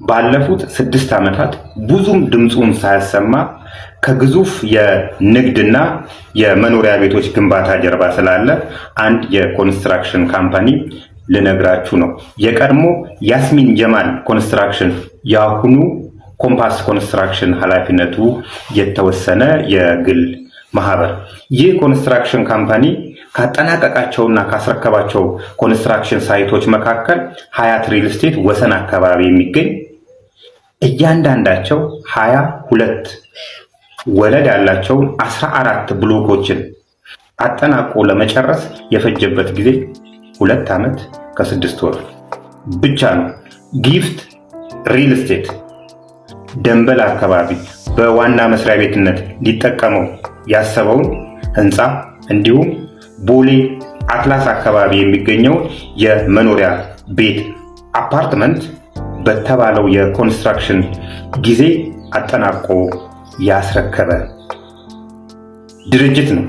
ባለፉት 6 ዓመታት ብዙም ድምፁን ሳያሰማ ከግዙፍ የንግድና የመኖሪያ ቤቶች ግንባታ ጀርባ ስላለ አንድ የኮንስትራክሽን ካምፓኒ ልነግራችሁ ነው። የቀድሞ ያስሚን ጀማል ኮንስትራክሽን የአሁኑ ኮምፓስ ኮንስትራክሽን ኃላፊነቱ የተወሰነ የግል ማህበር። ይህ ኮንስትራክሽን ካምፓኒ ካጠናቀቃቸውና ካስረከባቸው ኮንስትራክሽን ሳይቶች መካከል ሀያት ሪል ስቴት ወሰን አካባቢ የሚገኝ እያንዳንዳቸው 22 ወለል ያላቸውን 14 ብሎኮችን አጠናቆ ለመጨረስ የፈጀበት ጊዜ 2 ዓመት ከ6 ወር ብቻ ነው። ጊፍት ሪል ስቴት ደንበል አካባቢ በዋና መስሪያ ቤትነት ሊጠቀመው ያሰበውን ህንፃ እንዲሁም ቦሌ አትላስ አካባቢ የሚገኘው የመኖሪያ ቤት አፓርትመንት በተባለው የኮንስትራክሽን ጊዜ አጠናቆ ያስረከበ ድርጅት ነው።